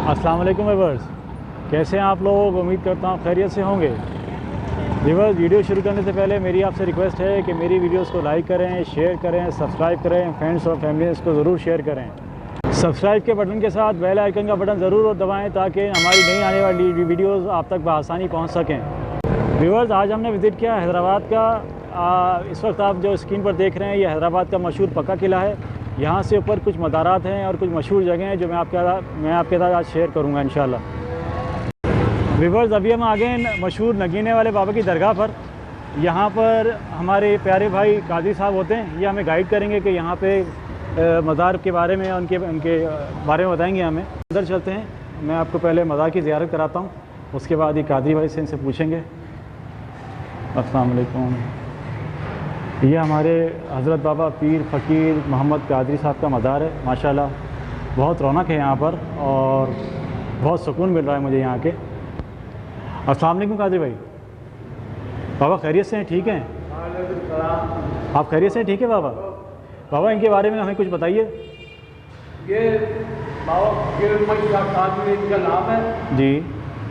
अस्सलाम वालेकुम व्यूअर्स, कैसे हैं आप लोग। उम्मीद करता हूँ खैरियत से होंगे। व्यूअर्स, वीडियो शुरू करने से पहले मेरी आपसे रिक्वेस्ट है कि मेरी वीडियोस को लाइक करें, शेयर करें, सब्सक्राइब करें, फ्रेंड्स और फैमिली इसको ज़रूर शेयर करें। सब्सक्राइब के बटन के साथ बेल आइकन का बटन ज़रूर दबाएँ ताकि हमारी नई आने वाली वीडियोज़ आप तक बआसानी पहुँच सकें। व्यूअर्स, आज हमने विज़िट किया हैदराबाद का। इस वक्त आप जो स्क्रीन पर देख रहे हैं ये हैदराबाद का मशहूर पक्का किला है। यहाँ से ऊपर कुछ मज़ारात हैं और कुछ मशहूर जगह हैं जो मैं आपके साथ आज शेयर करूँगा इंशाल्लाह। व्यूअर्स, अभी हम आ गए हैं मशहूर नगीने वाले बाबा की दरगाह पर। यहाँ पर हमारे प्यारे भाई काजी साहब होते हैं, ये हमें गाइड करेंगे कि यहाँ पे मज़ार के बारे में उनके बारे में बताएंगे हमें। अंदर चलते हैं, मैं आपको पहले मज़ार की ज़ियारत कराता हूँ, उसके बाद ये कादरी भाई से इनसे पूछेंगे। अस्सलाम वालेकुम। ये हमारे हज़रत बाबा पीर फ़कीर मोहम्मद कादरी साहब का मज़ार है। माशाल्लाह बहुत रौनक है यहाँ पर और बहुत सुकून मिल रहा है मुझे यहाँ के। अस्सलाम वालेकुम कादरी भाई। बाबा खैरियत से हैं, ठीक हैं? आप खैरियत से हैं, ठीक है बाबा? बाबा इनके बारे में हमें कुछ बताइए। ये बाबा कादरी इनका नाम है जी।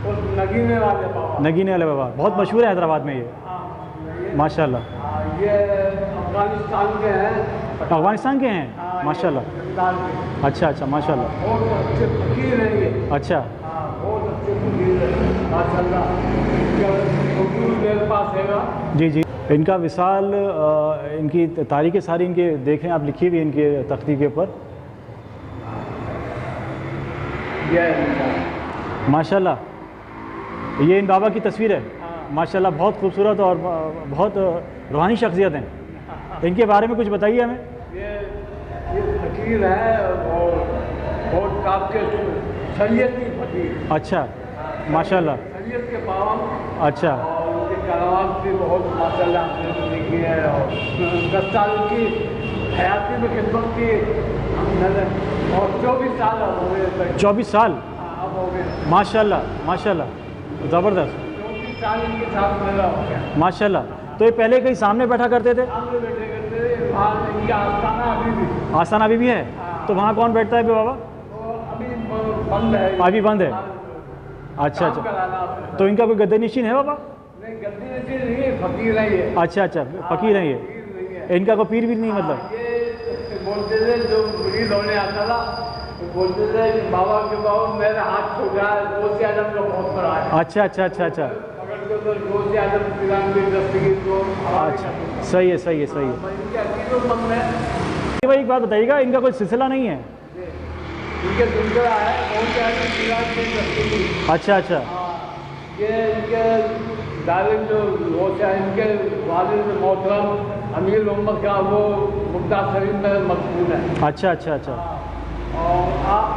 और नगीने वाले बाबा, नगीने वाले बाबा बहुत मशहूर है हैदराबाद में ये। माशाल्लाह। ये अफगानिस्तान के हैं। अफ़गानिस्तान के हैं? माशाल्लाह। अच्छा अच्छा, माशाल्लाह। बहुत अच्छे फकीर हैं ये। अच्छा। बहुत अच्छे फकीर हैं माशाल्लाह। मेरे पास हैगा। जी जी। इनका विशाल इनकी तारीखें सारी इनके देखें आप, लिखी हुई इनके तख्ती के ऊपर। माशाल्लाह, ये इन बाबा की तस्वीर है। माशाल्लाह बहुत खूबसूरत और बहुत रूहानी शख्सियत हैं। इनके बारे में कुछ बताइए हमें। ये फकीर है और बहुत काफ़ी शरीयत की फकीर। अच्छा, माशाल्लाह। शरीयत के पाबंद। अच्छा। और उनकी कलावात भी बहुत माशाल्लाह हमने देखी है और 10 साल की हयाती में खिदमत की हमने और 24 साल हो गए। 24 साल? अब हो गए माशाल्लाह माशाल्लाह, ज़बरदस्त। 24 साल इनके साथ मेरा हो गया माशाल्लाह। तो ये पहले कहीं सामने बैठा करते थे? सामने बैठे करते थे। वहाँ इनका आस्थाना अभी भी। आस्थाना अभी भी है? तो वहाँ कौन बैठता है बाबा? तो अभी बंद है। अभी बंद है? अच्छा अच्छा। तो इनका कोई गद्दे नशीन है बाबा? नहीं, गद्दी नशीन नहीं है, फकीर है ये। अच्छा अच्छा, फ़कीर हैं ये। इनका कोई पीर भी नहीं मतलब? ये बोलते थे जो मुरीद होने आता था तो बोलते थे कि बाबा के बाबा मेरा हाथ छूट रहा है, गौसे आजम का बहुत बड़ा है। अच्छा अच्छा अच्छा अच्छा। अगर तो गौसे आजम की दस्तगीर को अच्छा, सही है सही है सही है। इनके अकीदतमंद है। भाई एक बात बताइएगा, इनका कोई सिलसिला नहीं है? इनके सिलसिला है गौसे आजम की दस्तगीर। अच्छा अच्छा। ये इनके दारिम जो होता है, इनके वालिद मोहतरम अमीर मोहम्मद का वो मुर्दा शरीफ में मकबूल है। अच्छा अच्छा अच्छा। और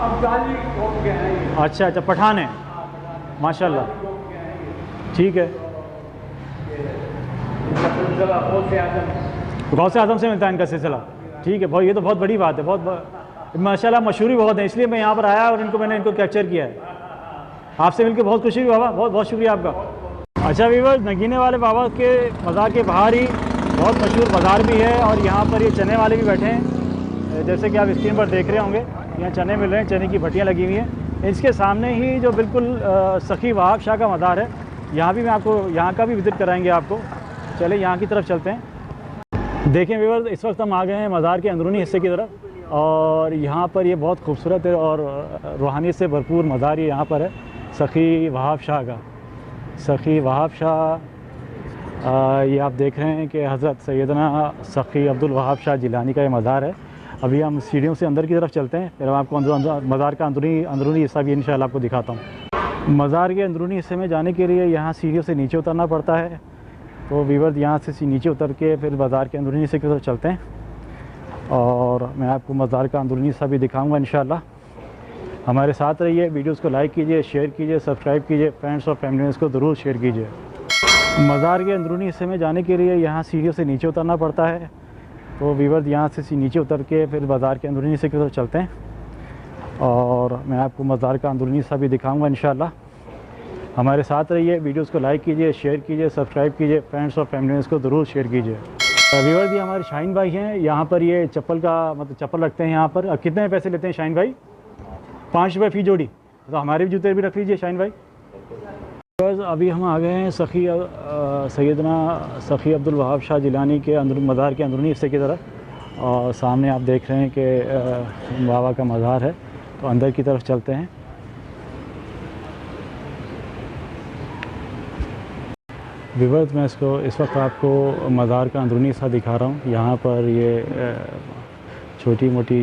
अफगानी कौम के हैं ये। अच्छा अच्छा, पठान है। माशाल्लाह, ठीक है। गौसे आज़म से मिलता है इनका सिलसिला? ठीक है भाई, ये तो बहुत बड़ी बात है। बहुत माशाल्लाह, मशहूरी बहुत है, इसलिए मैं यहाँ पर आया और मैंने इनको कैप्चर किया है। आपसे मिलकर बहुत खुशी हुई बाबा, बहुत बहुत शुक्रिया आपका। अच्छा व्यूअर्स, नगीने वाले बाबा के मज़ार के बाहर ही बहुत मशहूर बाज़ार भी है और यहाँ पर ये चने वाले भी बैठे हैं, जैसे कि आप स्क्रीन पर देख रहे होंगे। यहाँ चने मिल रहे हैं, चने की भट्टियाँ लगी हुई हैं। इसके सामने ही जो बिल्कुल सखी वहाब शाह का मज़ार है, यहाँ भी मैं आपको यहाँ का भी विज़िट कराएंगे आपको। चले यहाँ की तरफ चलते हैं। देखें व्यूअर्स, इस वक्त हम आ गए हैं मज़ार के अंदरूनी हिस्से की तरफ और यहाँ पर ये बहुत खूबसूरत है और रूहानियत से भरपूर मज़ार यहाँ पर है, सखी वहाब शाह का। सखी वहाब शाह, ये आप देख रहे हैं कि हज़रत सैयदना सखी अब्दुल वहाब शाह जिलानी का ये मज़ार है। अभी हम सीढ़ियों से अंदर की तरफ चलते हैं, फिर मैं आपको मज़ार का अंदरूनी हिस्सा भी इंशाल्लाह आपको दिखाता हूँ। मज़ार के अंदरूनी हिस्से में जाने के लिए यहाँ सीढ़ियों से नीचे उतरना पड़ता है। तो व्यूअर्स, यहाँ से नीचे उतर के फिर मज़ार के अंदरूनी हिस्से की तरफ चलते हैं और मैं आपको मज़ार का अंदरूनी हिस्सा भी दिखाऊँगा इंशाल्लाह। हमारे साथ रहिए, वीडियोस को लाइक कीजिए, शेयर कीजिए, सब्सक्राइब कीजिए, फ्रेंड्स और फैमिली में इसको ज़रूर शेयर कीजिए। मज़ार के अंदरूनी हिस्से में जाने के लिए यहाँ सीढ़ियों से नीचे उतरना पड़ता है। तो व्यूअर्स, यहाँ से नीचे उतर के फिर मज़ार के अंदरूनी हिस्से की तरफ चलते हैं और मैं आपको मज़ार का अंदरूनी हिस्सा भी दिखाऊँगा इंशाल्लाह। हमारे साथ रहिए, वीडियोस को लाइक कीजिए, शेयर कीजिए, सब्सक्राइब कीजिए, फ्रेंड्स और फैमिली में इसको ज़रूर शेयर कीजिए। व्यूअर्स, ये हमारे शाहीन भाई हैं, यहाँ पर ये चप्पल का मतलब चप्पल रखते हैं यहाँ पर। कितने पैसे लेते हैं शाहीन भाई? 5 रुपये फ़ी जोड़ी। तो हमारे भी जूते भी रख लीजिए शाहीन भाई। बस अभी हम आ गए हैं सैयदना सखी अब्दुल वहाब शाह जिलानी के मज़ार के अंदरूनी हिस्से की तरफ, और सामने आप देख रहे हैं कि बाबा का मज़ार है, तो अंदर की तरफ चलते हैं। व्यूअर्स, मैं इस वक्त आपको मज़ार का अंदरूनी हिस्सा दिखा रहा हूँ। यहाँ पर ये छोटी मोटी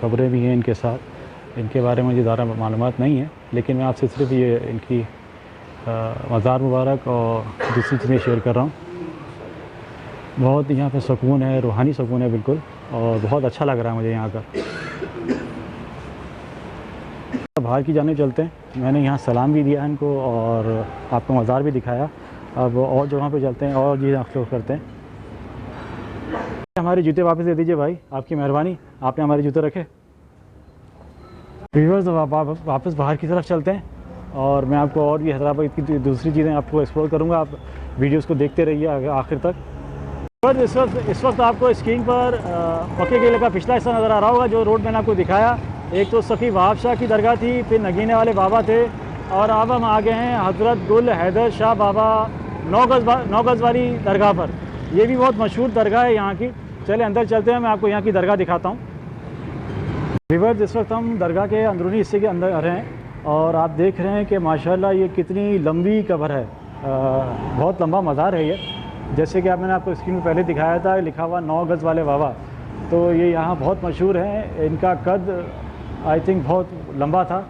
कब्रें भी हैं इनके साथ। इनके बारे में मुझे ज़्यादा मालूमात नहीं है, लेकिन मैं आपसे सिर्फ ये इनकी मज़ार मुबारक और दूसरी चीज़ें शेयर कर रहा हूँ। बहुत यहाँ पे सुकून है, रूहानी सुकून है बिल्कुल, और बहुत अच्छा लग रहा है मुझे यहाँ का। बाहर की जाने चलते हैं। मैंने यहाँ सलाम भी दिया इनको और आपको मज़ार भी दिखाया। अब और जगह पे चलते हैं और चीज़ें एक्सप्लोर करते हैं। हमारे जूते वापस दे दीजिए भाई, आपकी मेहरबानी, आपने हमारे जूते रखे। व्यूअर्स, वापस बाहर की तरफ चलते हैं और मैं आपको और भी हैदराबाद की दूसरी चीज़ें आपको एक्सप्लोर करूँगा। आप वीडियोस को देखते रहिए आखिर तक। पर इस वक्त आपको स्क्रीन पर पक्के किले का पिछला हिस्सा नज़र आ रहा होगा, जो रोड मैंने आपको दिखाया। एक तो सखी वहाब शाह की दरगाह थी, फिर नगीने वाले बाबा थे, और अब हम आ गए हैं हज़रत गुल हैदर शाह बाबा 9 गज़ वाली दरगाह पर। ये भी बहुत मशहूर दरगाह है यहाँ की। चले अंदर चलते हैं, मैं आपको यहाँ की दरगाह दिखाता हूँ। व्यूअर्स, इस वक्त हम दरगाह के अंदरूनी हिस्से के अंदर आ रहे हैं और आप देख रहे हैं कि माशाल्लाह ये कितनी लंबी कब्र है। बहुत लंबा मज़ार है ये। जैसे कि मैंने आपको स्क्रीन में पहले दिखाया था, लिखा हुआ 9 गज़ वाले बाबा, तो ये यहाँ बहुत मशहूर है। इनका कद आई थिंक बहुत लंबा था,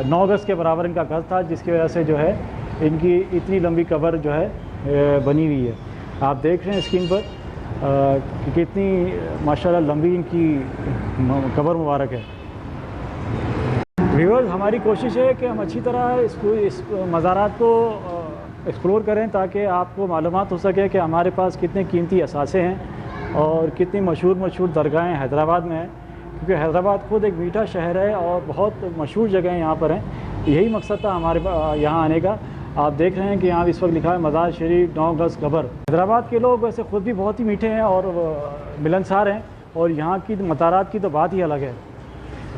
9 गज़ के बराबर इनका कद था, जिसकी वजह से जो है इनकी इतनी लंबी कब्र जो है बनी हुई है। आप देख रहे हैं स्क्रीन पर कि कितनी माशाल्लाह लंबी इनकी कब्र मुबारक है। व्यूअर्स, हमारी कोशिश है कि हम अच्छी तरह इस मज़ारात को एक्सप्लोर करें, ताकि आपको मालूमात हो सके कि हमारे पास कितने कीमती असासे हैं और कितनी मशहूर दरगाहें हैदराबाद में हैं। क्योंकि हैदराबाद खुद एक मीठा शहर है और बहुत मशहूर जगहें यहाँ पर हैं। यही मकसद था हमारे यहाँ आने का। आप देख रहे हैं कि यहाँ इस वक्त लिखा है मज़ार शरीफ 9 गज़ कब्र। हैदराबाद के लोग वैसे ख़ुद भी बहुत ही मीठे हैं और मिलनसार हैं, और यहाँ की मज़ारात की तो बात ही अलग है।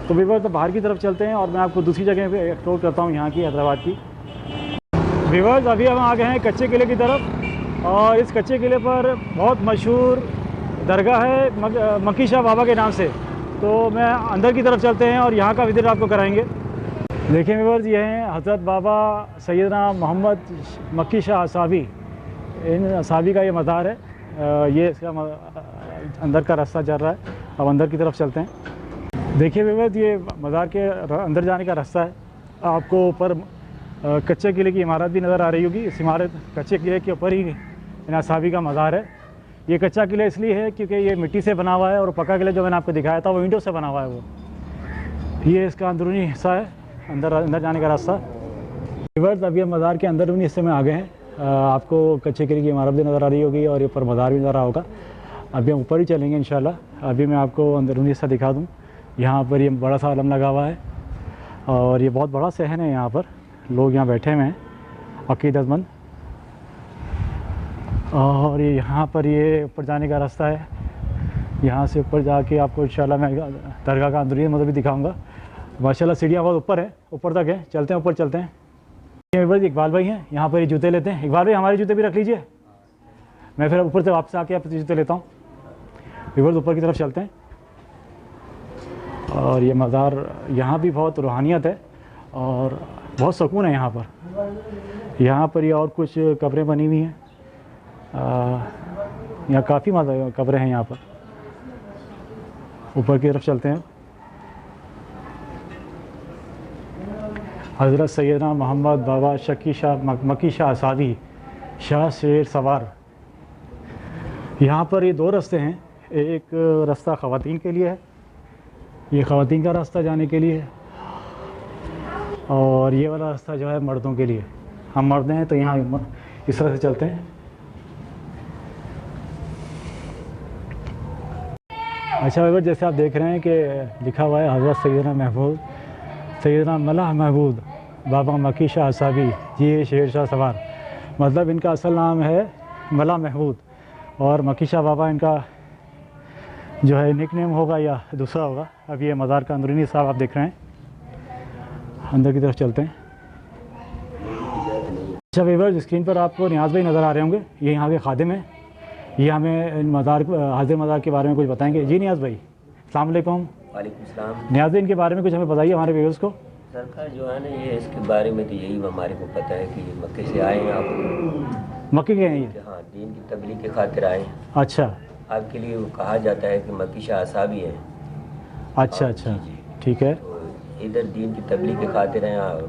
तो व्यूअर्स, तो बाहर की तरफ चलते हैं और मैं आपको दूसरी जगह पे एक्सप्लोर करता हूँ यहाँ की हैदराबाद की। व्यूअर्स, अभी हम आ गए हैं कच्चे किले की तरफ, और इस कच्चे किले पर बहुत मशहूर दरगाह है मक्की शाह बाबा के नाम से। तो मैं अंदर की तरफ चलते हैं और यहाँ का विज़िट आपको कराएंगे। देखिए व्यूअर्स, ये हैं हज़रत बाबा सैयदना मोहम्मद मक्की शाह असावी। इन असावी का ये मज़ार है। ये इसका अंदर का रास्ता चल रहा है। अब अंदर की तरफ चलते हैं। देखिए व्यूअर्स, ये मज़ार के अंदर जाने का रास्ता है। आपको ऊपर कच्चे किले की इमारत भी नज़र आ रही होगी। इस इमारत कच्चे किले के ऊपर ही इन असावी का मज़ार है। ये कच्चा किला इसलिए है क्योंकि ये मिट्टी से बना हुआ है, और पक्का किला जो मैंने आपको दिखाया था वो ईंटों से बना हुआ है। वो ये इसका अंदरूनी हिस्सा है, अंदर जाने का रास्ता। व्यूअर्स, अभी हम मज़ार के अंदरूनी हिस्से में आ गए हैं। आपको कच्चे किले की इमारत भी नज़र आ रही होगी और ये ऊपर मज़ार भी नज़र आ रहा होगा। अभी हम ऊपर ही चलेंगे इंशाल्लाह। अभी मैं आपको अंदरूनी हिस्सा दिखा दूँ। यहाँ पर ये बड़ा सा आलम लगा हुआ है, और ये बहुत बड़ा सहन है। यहाँ पर लोग यहाँ बैठे हुए हैं अकीदतमंद, और ये यहाँ पर ये ऊपर जाने का रास्ता है। यहाँ से ऊपर जाके आपको इंशाल्लाह मैं दरगाह का अंदरूनी मंजर भी दिखाऊंगा। माशाल्लाह सीढ़ियाँ बहुत ऊपर है, ऊपर तक है। चलते हैं, ऊपर चलते हैं। ये बस इकबाल भाई हैं, यहाँ पर ये जूते लेते हैं। इकबाल भाई, हमारे जूते भी रख लीजिए, मैं फिर ऊपर से वापस आके आपसे जूते लेता हूँ। व्यूअर्स, ऊपर की तरफ चलते हैं। और ये मज़ार, यहाँ भी बहुत रूहानियत है और बहुत सुकून है यहाँ पर। यहाँ पर ये और कुछ कब्रें बनी हुई हैं। यहाँ काफ़ी कब्रें हैं यहाँ पर। ऊपर की तरफ चलते हैं। हज़रत सैयदना मोहम्मद बाबा मक्की शाह असावी शाह शेर सवार। यहाँ पर ये 2 रास्ते हैं। एक रास्ता ख़वातीन के लिए है, ये ख़वातीन का रास्ता जाने के लिए है, और ये वाला रास्ता जो है मर्दों के लिए। हम मर्द हैं तो यहाँ इस तरह से चलते हैं। अच्छा व्यूअर्स, जैसे आप देख रहे हैं कि लिखा हुआ है हज़रत सैयदना मल्लाह महमूद बाबा मक्की शाह असावी ये शेर शाह सवार। मतलब इनका असल नाम है मल्लाह महमूद, और मक्की शाह बाबा इनका जो है निक नेम होगा या दूसरा होगा। अब ये मज़ार का अंदरूनी हिस्सा आप देख रहे हैं। अंदर की तरफ चलते हैं। अच्छा व्यूअर्स, स्क्रीन पर आपको नियाज़ भाई नज़र आ रहे होंगे, ये यहाँ के खादिम हैं। ये हमें मज़ार, हाजिर मज़ार के बारे में कुछ बताएंगे। जी नियाज़ भाई, अस्सलाम वालेकुम। वालेकुम सलाम। नियाज़ भाई, इनके बारे में कुछ हमें बताइए हमारे व्यूअर्स को। सरकार जो है ना, ये इसके बारे में तो यही हमारे को पता है कि ये मक्के से आए हैं आप। मक्के के हैं ये? हाँ, दीन की तबलीग के खातिर आए हैं। अच्छा आपके लिए वो कहा जाता है कि मक्की शाह साहबी हैं। अच्छा अच्छा, ठीक है। तो इधर दीन की तबलीग के खातिर हैं और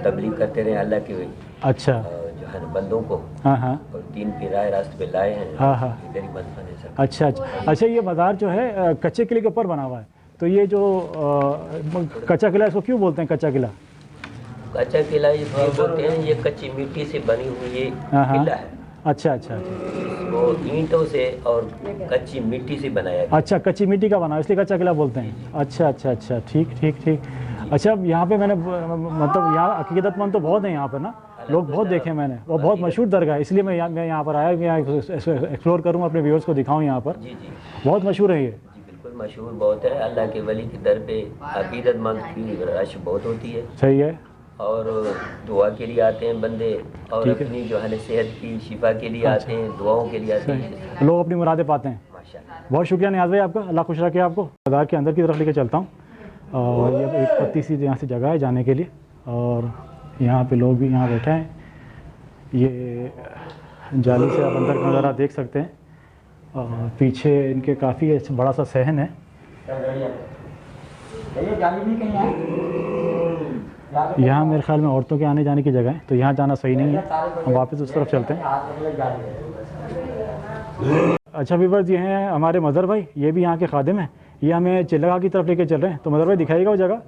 तबलीग करते रहे अल्लाह के अच्छा, जो है ना बंदों को, हाँ हाँ और दीन की राह रास्ते पे लाए हैं। हाँ हाँ। इधर ही बंधन है सर। अच्छा अच्छा अच्छा, ये मज़ार जो है कच्चे किले के ऊपर बना हुआ है, तो ये जो कच्चा किला, इसको क्यों बोलते हैं कच्चा किला? कच्चा किला इसलिए बोलते हैं, ये कच्ची मिट्टी से बनी हुई ये हाँ हाँ। किला है। अच्छा अच्छा अच्छा इसको ईंटों से और कच्ची मिट्टी से बनाया गया। अच्छा, कच्ची मिट्टी का बना है इसलिए कच्चा किला बोलते हैं। अच्छा अच्छा अच्छा, ठीक ठीक ठीक। अच्छा, अब यहाँ पे मैंने मतलब यहाँ अकीदतमंद तो बहुत हैं यहाँ पर ना, लोग बहुत देखे मैंने, वो बहुत मशहूर दरगाह है, इसलिए मैं यहाँ पर आया कि यहाँ एक्सप्लोर करूँ, अपने व्यूअर्स को दिखाऊँ यहाँ पर। जी जी बहुत मशहूर है ये। जी, बिल्कुल मशहूर बहुत है। अल्लाह के वली की दर पे अकीदतमंद की रश बहुत होती है, सही है। और दुआ के लिए आते हैं बंदे, और ठीक है। अपनी जो है ना सेहत की शिफा के लिए आते हैं, दुआओं के लिए आते हैं। लोग अपनी मुरादें पाते हैं। माशाल्लाह। बहुत शुक्रिया नियाज़ भाई आपका, अल्लाह खुश रखे आपको। बाज़ार के अंदर की तरफ लेके चलता हूँ, और ये एक पत्ती सी यहाँ से जगह है जाने के लिए, और यहाँ पे लोग भी यहाँ बैठे हैं। ये जाली से आप अंदर का नज़ारा देख सकते हैं, और पीछे इनके काफ़ी बड़ा सा सहन है। यहाँ मेरे ख्याल में औरतों के आने जाने की जगह है, तो यहाँ जाना सही नहीं है, हम वापस उस तरफ चलते हैं। अच्छा व्यूअर्स, ये हैं हमारे मज़हर भाई, ये भी यहाँ के खादिम हैं, ये हमें चिल्लगा की तरफ लेके चल रहे हैं। तो मज़हर भाई दिखाइएगा वो जगह।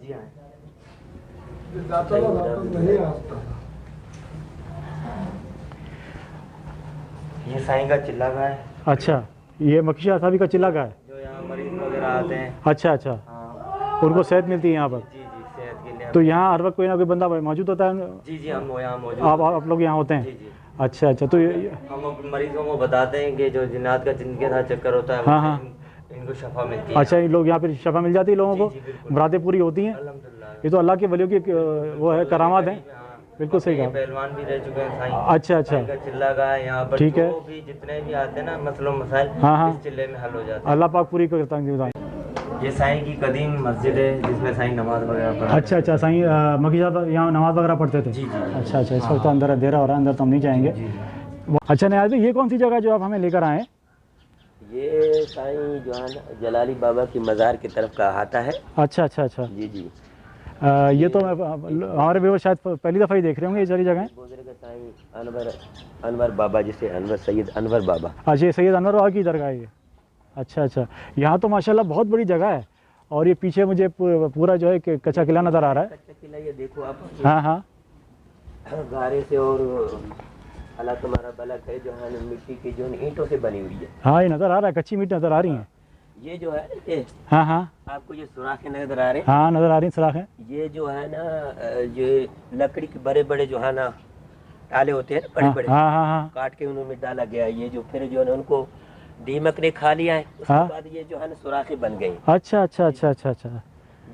ये साईं का चिल्ला का है। अच्छा, ये मक्की शाह साहबी का चिल्ला का है। जो यहाँ मरीज वगैरह आते हैं। अच्छा अच्छा, हाँ उनको सेहत मिलती है यहाँ पर। जी जी, सेहत के लिए। तो यहाँ हर वक्त कोई ना कोई बंदा मौजूद होता है? जी जी, हम यहाँ मौजूद। आप लोग यहाँ होते हैं? जी जी, अच्छा अच्छा, तो हम अपने मरीजों को बताते हैं कि जो जिन्नात का जिनके साथ चक्कर होता है, हाँ, हाँ। इनको शफा मिलती है। अच्छा, ये लोग यहाँ पे शफा मिल जाती है लोगों को, जी, बिल्कुल। मुरादें पूरी होती हैं। अल्हम्दुलिल्लाह। ये तो अल्लाह के वलियों की वो है, करामात है। हाँ, बिल्कुल सही ये कहा। पहलवान भी रह चुके हैं साईं। अच्छा अच्छा, साईं का चिल्ला का है यहाँ पर। ठीक है। जो भी जितने भी आते हैं ना मसलों मसाइल, हाँ, हाँ। इस चिल्ले में हल हो जाते अल्लाह पाक पूरी करता है। हैं। ये साईं की कदीम मस्जिद है जिसमें साईं नमाज वगैरह पढ़ते हैं। अच्छा अच्छा, साईं मक्की साहब यहाँ नमाज वगैरह पढ़ते थे? जी जी। अच्छा अच्छा, इस वक्त तो अंदर अंधेरा हो रहा है, अंदर तो हम नहीं जाएंगे। जी जी। अच्छा नियाज़ भाई, ये कौन सी जगह जो आप हमें लेकर आए हैं? ये साईं जो है ना जलाली बाबा की मज़ार की तरफ का आता है। अच्छा अच्छा अच्छा, जी जी। ये तो हमारे व्यूअर शायद पहली दफ़ा ही देख रहे होंगे ये सारी जगहें। बुजुर्ग साईं अनवर बाबा, जिसे अनवर सैयद अनवर बाबा। अच्छा, ये सैयद अनवर बाबा की दरगाह है ये। अच्छा अच्छा, यहाँ तो माशाल्लाह बहुत बड़ी जगह है, और ये पीछे मुझे पूरा जो है कि कच्चा किला नज़र आ रहा है। कच्चा किला ये देखो आप। हाँ हाँ, गारे से और अल्लाह तुम्हारा भला करे, जो है ना मिट्टी की जो है ईंटों से बनी हुई है। हाँ ये नज़र आ रहा है, कच्ची मिट्टी नज़र आ रही है। ये जो है ये हाँ हाँ आपको ये सुराखें नजर आ रहे हैं। हाँ, नज़र आ रही सलाखें। ये जो है ना ये लकड़ी के बड़े बड़े जो है ना टाले होते हैं ना, बड़े हाँ बड़े, हाँ हाँ हाँ, काट के उन्होंने डाला गया। ये जो फिर जो है ना उनको दीमक ने खा लिया है, उसके हाँ। बाद ये जो है ना सुराखें बन गई। अच्छा अच्छा अच्छा अच्छा अच्छा,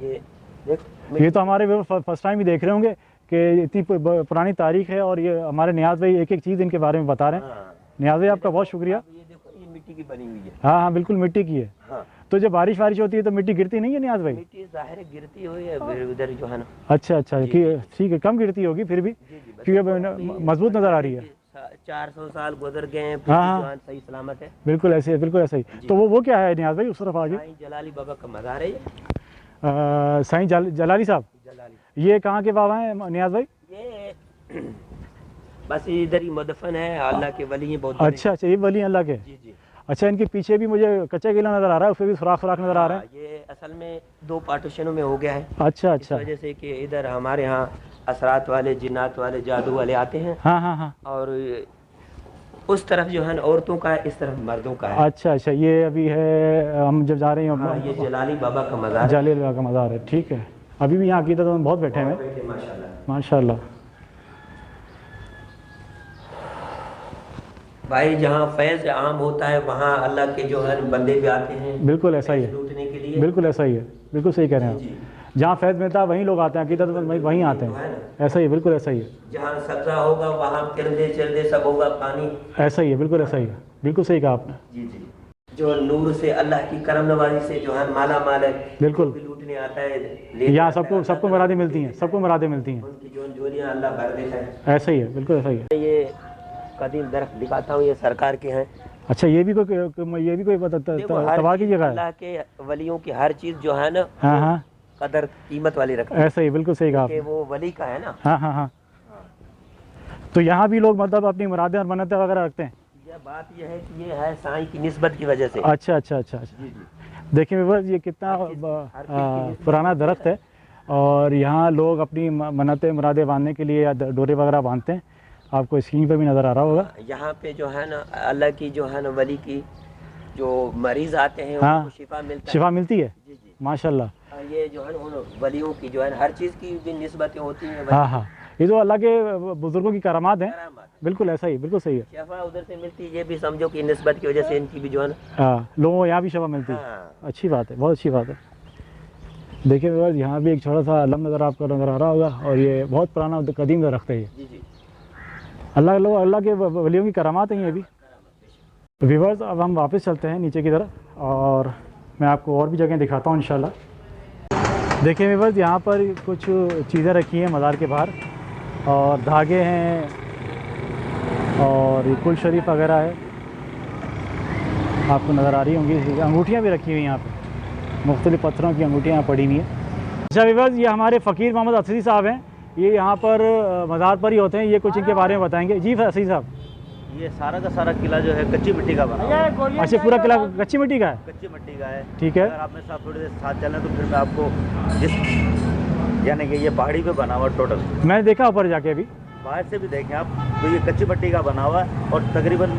ये देख ये तो हमारे व्यूअर फर्स्ट टाइम ही देख रहे होंगे कि इतनी पुरानी तारीख है, और ये हमारे नियाज़ भाई एक एक चीज़ इनके बारे में बता रहे हैं। हाँ। नियाज़ भाई आपका बहुत शुक्रिया। ये देखो ये मिट्टी की बनी हुई है। हाँ हाँ, बिल्कुल मिट्टी की है। हाँ, तो जब बारिश वारिश होती है तो मिट्टी गिरती नहीं है नियाज़ भाई? मिट्टी जाहिर है गिरती हुई है, फिर उधर जो है ना। अच्छा अच्छा, कि ठीक है, कम गिरती होगी फिर भी, जी जी, बस क्योंकि मजबूत नज़र आ रही है। 400 साल गुजर गए हैं, फिर हाँ, भी जो है सही सलामत है। बिल्कुल ऐसे है, बिल्कुल ऐसा ही। तो वो क्या है नियाज़ भाई, उस तरफ आगे? साईं जलाली बाबा का मज़ार है ये। साईं जलाली साहब, जलाली ये कहाँ के बाबा हैं नियाज़ भाई? ये बस इधर ही मुदफन है, अल्लाह के वली हैं बहुत बड़े। अच्छा अच्छा, ये वली अल्लाह के। जी जी। अच्छा, इनके पीछे भी मुझे कच्चा किला नज़र आ रहा है, उसमें भी सुराख सुराख नज़र आ रहे हैं। ये असल में 2 पार्टीशनों में हो गया है। अच्छा इस अच्छा, वजह से कि इधर हमारे यहाँ असरात वाले, जिन्नात वाले, जादू वाले आते हैं, हाँ हाँ हाँ, और उस तरफ जो है ना औरतों का है, इस तरफ मर्दों का है। अच्छा अच्छा, ये अभी है, हम जब जा रहे हाँ, हैं ये जलाली बाबा का मज़ार है। जाली बाबा का मज़ार है। ठीक है, अभी भी यहाँ की तो बहुत बैठे हैं माशाल्लाह। माशाल्लाह। भाई जहाँ फैज़ आम होता है वहाँ अल्लाह के जो है बंदे भी आते हैं, बिल्कुल ऐसा ही है, लूटने के लिए। बिल्कुल ऐसा ही है, बिल्कुल सही कह रहे हैं जी। आप। जहाँ फैज़ मिलता है वहीं लोग आते हैं, अकीदत वहीं आते हैं। ऐसा ही है, बिल्कुल ऐसा ही है। जहाँ सब्जा होगा वहाँ चलदे सब होगा पानी। ऐसा ही है, बिल्कुल ऐसा ही है, बिल्कुल सही कहा आपने। जी जी। जो नूर से अल्लाह की करम नवाजी से जो है माला माल है, बिल्कुल। जो भी लूटने आता है यहाँ सबको मुरादें मिलती हैं, सबको मुरादें मिलती हैं। उनकी जो जोरियाँ अल्लाह भर देता है। ऐसा ही है, बिल्कुल ऐसा ही है। ये कदीम दरख्त दिखाता हूँ, ये सरकार के हैं। अच्छा, ये भी कोई देखो, हर तबाह की चीज़ जगह है। अल्लाह के वलियों की हर चीज़ जो है ना, हाँ हाँ, कदर कीमत वाली रखती है ऐसा ही, बिल्कुल सही कहा कि आपने। वो वली का है ना। हाँ हाँ हाँ। तो यहाँ भी लोग मतलब अपनी मुरादें और मन्नतें वगैरह रखते हैं। यह बात यह है कि ये है साईं की निस्बत की वजह से। अच्छा अच्छा अच्छा अच्छा। देखिए व्यूअर्स, ये कितना पुराना दरख्त है और यहाँ लोग अपनी मन्नतें मुरादें बांधने के लिए या डोरे वगैरह बांधते हैं। आपको स्क्रीन पे भी नज़र आ रहा होगा। यहाँ पे जो है ना अल्लाह की जो है ना वली की जो मरीज आते हैं हाँ, उनको शिफा मिलता शिफा है। मिलती है। जी जी। माशाल्लाह। ये जो है ना उन वलियों की जो है ना हर चीज़ की भी निस्बतें होती हैं। हाँ हाँ, ये तो अल्लाह के बुजुर्गों की करामात हैं। करामात। बिल्कुल ऐसा ही, बिल्कुल सही है। शिफा उधर से मिलती है, ये भी समझो कि निस्बत की वजह से इनकी भी जो है ना। हाँ, लोगों को यहाँ भी शिफा मिलती है। हाँ। अच्छी बात है, बहुत अच्छी बात है। देखिए व्यूअर्स, यहाँ भी एक छोटा सा अलम नज़र आपको नज़र आ रहा होगा और ये बहुत पुराना कदीम दरख्त है ये। जी जी। अल्लाह के वलियों की करामात हैं ये भी। व्यूअर्स, अब हम वापस चलते हैं नीचे की तरफ और मैं आपको और भी जगह दिखाता हूँ इंशाल्लाह। देखिए व्यूअर्स, यहाँ पर कुछ चीज़ें रखी हैं मज़ार के बाहर और धागे हैं और ये कुल शरीफ वगैरह है, आपको नज़र आ रही होंगी। अंगूठियाँ भी रखी हुई हैं यहाँ पर, मुख्तलिफ़ पत्थरों की अंगूठियाँ यहाँ पड़ी हुई हैं। अच्छा व्यूअर्स, ये हमारे फ़कीर मोहम्मद असरी साहब हैं, ये यहाँ पर मज़ार पर ही होते हैं। ये कुछ इनके बारे में बताएंगे। जी असरी साहब। ये सारा का सारा किला जो है कच्ची मिट्टी का बना हुआ है। अच्छा, पूरा किला कच्ची मिट्टी का है? कच्ची मिट्टी का है। ठीक है। अगर आप मेरे साथ थोड़ी देर साथ चलें तो फिर मैं आपको जिस यानी कि ये पहाड़ी पे बना हुआ टोटल, मैंने देखा ऊपर जाके अभी। बाहर से भी देखें आप तो ये कच्ची मिट्टी का बना हुआ है और तकरीबन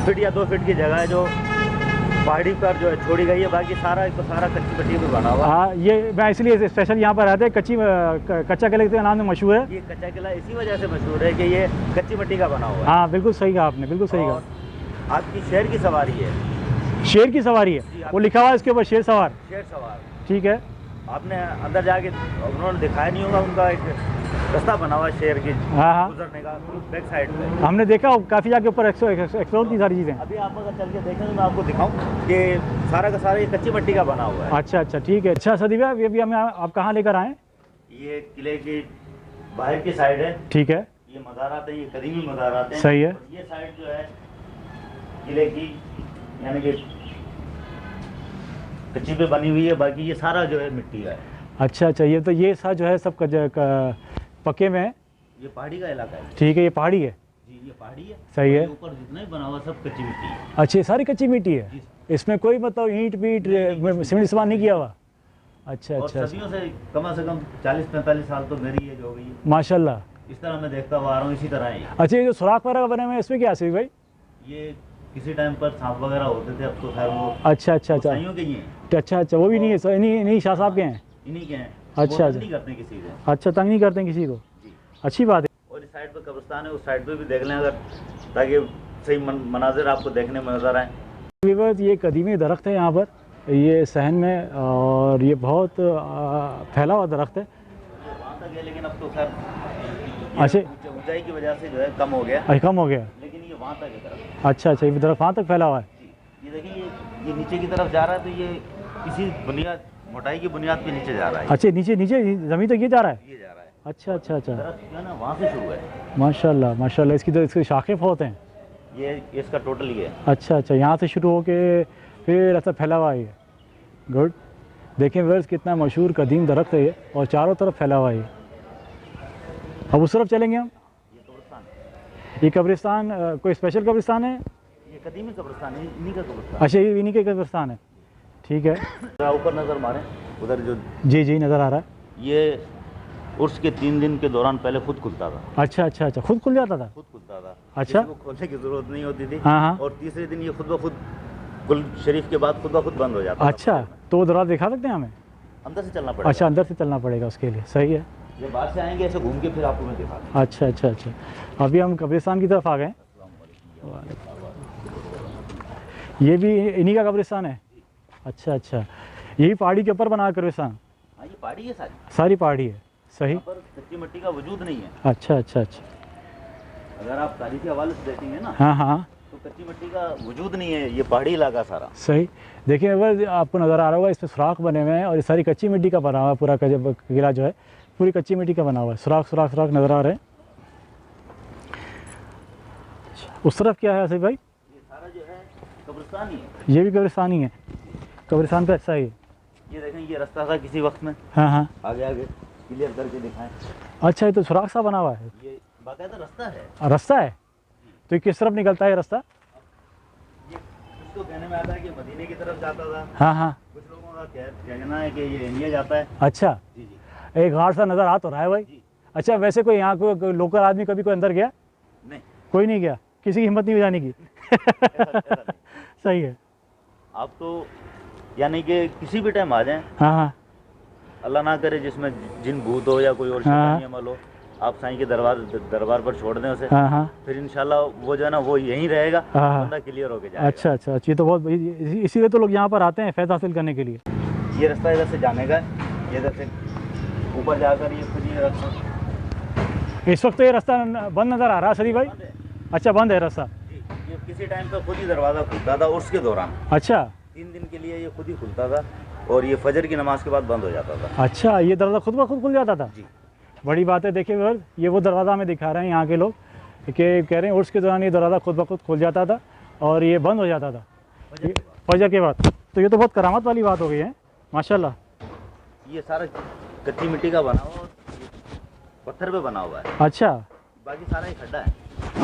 फीट या 2 फीट की जगह है जो पहाड़ी पर जो है छोड़ी गई है। बाकी सारा कच्ची मिट्टी पे बना हुआ है। हाँ, ये मैं इसलिए स्पेशल यहाँ पर रहते हैं। कच्चा किला के नाम से मशहूर है। ये कच्चा किला इसी वजह से मशहूर है कि ये कच्ची मिट्टी का बना हुआ है। हाँ, बिल्कुल सही कहा आपने, बिल्कुल सही और कहा। आपकी शेर की सवारी है। शेर की सवारी है, वो लिखा हुआ है इसके ऊपर, शेर सवार। शेर सवार। ठीक है। आपने अंदर जाके उन्होंने दिखाया नहीं होगा, उनका एक रास्ता बना हुआ है शेर की हाँ हाँ, गुजरने का बैक साइड पे। हमने देखा काफ़ी जाके ऊपर एक्सप्लोर की सारी चीज़ें। अभी आप अगर चल के देखें तो मैं आपको दिखाऊं कि सारा का सारा ये कच्ची मिट्टी का बना हुआ है। अच्छा अच्छा, ठीक है। अच्छा सदी भाई, ये भी हमें आप कहाँ लेकर आए? ये किले की बाहर की साइड है। ठीक है। ये मज़ारात है, ये कदीमी मज़ारात हैं। सही है। और ये साइड जो है किले की यानी कि कच्ची पे बनी हुई है, बाकी ये सारा जो है मिट्टी का है। अच्छा अच्छा, ये सारा जो है सब पक्के में है। ये पहाड़ी का इलाका है ठीक है, ये पहाड़ी है। जी, ये पहाड़ी है। सही है। और ये ऊपर जितना भी बना हुआ सब कच्ची मिट्टी है। अच्छा, ये सारी कच्ची मिट्टी है, इसमें कोई मतलब ईंट बीट सीमेंट इस्तेमाल नहीं किया हुआ? अच्छा और अच्छा, सदियों से कम 40-45 साल तो मेरी एज हो गई है। माशाल्लाह। इस तरह मैं देखता हुआ आ रहा हूँ, इसी तरह ही। अच्छा, ये जो सुराख वगैरह बने हुए हैं इसमें क्या है भाई? ये किसी टाइम पर सांप वगैरह होते थे, अब तो खैर वो अच्छा अच्छा अच्छा साइयों के ही हैं। अच्छा अच्छा, वो भी नहीं है, नहीं शाह साहब के हैं। इन्हीं के हैं। अच्छा, वो अच्छा। नहीं करते किसी से। अच्छा, तंग नहीं करते हैं किसी को। जी। अच्छी बात है। और इस साइड पर कब्रिस्तान है, उस साइड पे भी देख लें अगर, ताकि सही मनाजिर आपको देखने में नजर आए। व्यूअर्स, ये कदीमी दरख्त है यहाँ पर, ये सहन में, और ये बहुत फैला हुआ दरख्त है। वहाँ तक है लेकिन अब तो खैर अच्छा, ऊंचाई की वजह से जो है कम हो गया, कम हो गया। लेकिन ये वहाँ तक है तरफ। अच्छा अच्छा, ये दरख्त वहाँ तक फैला हुआ है। जी, ये देखिए ये नीचे की तरफ जा रहा है, तो ये किसी बुनियाद मोटाई की बुनियाद पे नीचे जा रहा है। अच्छा, नीचे ज़मीन तक ये जा रहा है? ये जा रहा है। अच्छा अच्छा अच्छा, दरख्त जो है ना वहाँ से शुरू है। माशाल्लाह माशाल्लाह। इसकी शाखें बहुत हैं। ये इसका टोटल ये है। अच्छा अच्छा, यहाँ से शुरू होके फिर ऐसा फैला हुआ है ये। गुड। देखें व्यूअर्स, कितना मशहूर कदीम दरख्त है ये और चारों तरफ फैला हुआ है ये। अब उस तरफ चलेंगे हम। ये कब्रिस्तान, ये कब्रिस्तान कोई स्पेशल कब्रिस्तान है? ये कदीमी कब्रिस्तान है, इन्हीं का कब्रिस्तान। अच्छा, ये इन्हीं के कब्रिस्तान है। ठीक है। जरा ऊपर नज़र मारें, उधर जो जी जी, नज़र आ रहा है। ये उर्स के 3 दिन के दौरान पहले खुद खुलता था। अच्छा अच्छा अच्छा, खुद खुल जाता था? खुद खुलता था। अच्छा। किसी को खोलने की ज़रूरत नहीं होती थी। हाँ हाँ। और तीसरे दिन ये खुद ब खुद कुल शरीफ के बाद खुद ब खुद बंद हो जाता था। अच्छा, तो वो दरवाज़ा दिखा सकते हैं हमें? अंदर से चलना पड़ेगा। अच्छा, अंदर से चलना पड़ेगा उसके लिए। सही है। ये बाहर से आएंगे ऐसे घूम के फिर आपको मैं दिखा दूँ। अच्छा अच्छा अच्छा, अभी हम कब्रिस्तान की तरफ आ गए। ये भी इन्हीं का कब्रिस्तान है? अच्छा अच्छा, यही पहाड़ी के ऊपर बना कब्रिस्तान? हाँ, हाँ, ये पहाड़ी है सारी, सारी पहाड़ी है। सही। यहाँ पर कच्ची मिट्टी का वजूद नहीं है। अच्छा अच्छा अच्छा। अगर आप तारीखी हवाले से देखेंगे ना, हाँ हाँ तो कच्ची मिट्टी का वजूद नहीं है, ये पहाड़ी इलाका सारा। सही। देखिए अगर आपको नज़र आ रहा होगा, इस पर सुराख बने हुए हैं और ये सारी कच्ची मिट्टी का बना हुआ है। पूरा किला जो है पूरी कच्ची मिट्टी का बना हुआ है। सुराख सुराख सुराख नज़र आ रहे हैं। उस तरफ क्या है आसिफ भाई? ये सारा जो है कब्रिस्तान ही है। ये भी कब्रिस्तान ही है। कब्रिस्तान पे ऐसा ही है। ये देखें, ये रास्ता था किसी वक्त में, हाँ हाँ। आगे आगे क्लियर करके दिखाएं। अच्छा, ये तो सुराख सा बना हुआ है। ये बाकायदा रास्ता है। रास्ता है? तो ये किस तरफ निकलता है ये रास्ता? ये इसको कहने में आता है कि मदीने की तरफ जाता था। हाँ हाँ। कुछ लोगों का कहना है कि ये इंडिया जाता है। अच्छा, जी जी एक घाट सा नज़र आ तो रहा है भाई। जी। अच्छा, वैसे कोई यहाँ कोई लोकल आदमी कभी कोई अंदर गया? नहीं, कोई नहीं गया, किसी की हिम्मत नहीं हो जाने की। ऐसा नहीं। सही है। आप तो यानी कि किसी भी टाइम आ जाएं, हाँ हाँ अल्लाह ना करे जिसमें जिन भूत हो या कोई और हाँ। शैतानी अमल हो, आप साईं के दरबार पर छोड़ दें उसे, हाँ हाँ। फिर इंशाल्लाह वो जो है ना वो यहीं रहेगा, हाँ, हाँ। बंदा क्लियर होके जाएगा। अच्छा अच्छा अच्छा। ये तो बहुत इसीलिए तो लोग यहाँ पर आते हैं फैज़ हासिल करने के लिए। ये रास्ता इधर से जाने का है, ये इधर से ऊपर जाकर ये खुद ये रास्ता इस वक्त तो ये रास्ता बंद नज़र आ रहा है शरीफ भाई। बंद है। अच्छा, बंद है रास्ता। जी, ये किसी टाइम पे खुद ही दरवाज़ा खुलता था उर्स के दौरान। अच्छा 3 दिन के लिए ये खुद ही खुलता था और ये फजर की नमाज के बाद बंद हो जाता था। अच्छा, ये दरवाज़ा खुद ब खुद खुल जाता था? जी। बड़ी बात है। देखिए व्यूअर्स, ये वो दरवाज़ा हमें दिखा रहे हैं यहाँ के लोग कि कह रहे हैं उर्स के दौरान ये दरवाज़ा खुद ब खुद खुल जाता था और ये बंद हो जाता था फजर के बाद। तो ये तो बहुत करामत वाली बात हो गई है माशाल्लाह। ये सारा कच्ची मिट्टी का बना हुआ और ये पत्थर पे बना हुआ है, अच्छा बाकी सारा ही खड्डा है।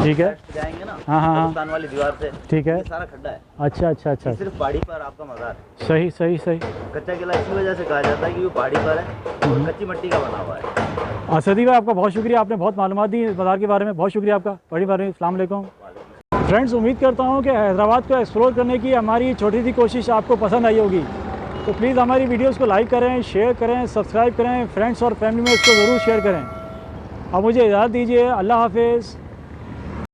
ठीक है। साइड से जाएंगे ना, हाँ, हाँ, हाँ। कब्रिस्तान वाली दीवार से, ठीक है। ये सारा खड्डा है। अच्छा अच्छा अच्छा। ये सिर्फ पहाड़ी पर आपका मज़ार है। सही सही सही। कच्चा किला इसी वजह से कहा जाता है कि वो पहाड़ी पर है और कच्ची मिट्टी का बना हुआ है। असदी भाई, आपका बहुत शुक्रिया, आपने बहुत मालूमात दी इस बाज़ार के बारे में। बहुत शुक्रिया आपका। बड़ी बात। अस्सलाम वालेकुम फ्रेंड्स, उम्मीद करता हूँ कि हैदराबाद को एक्सप्लोर करने की हमारी छोटी सी कोशिश आपको पसंद आई होगी। तो प्लीज़ हमारी वीडियोस को लाइक करें, शेयर करें, सब्सक्राइब करें, फ्रेंड्स और फैमिली में इसको ज़रूर शेयर करें। अब मुझे इजाज़त दीजिए। अल्लाह हाफिज़।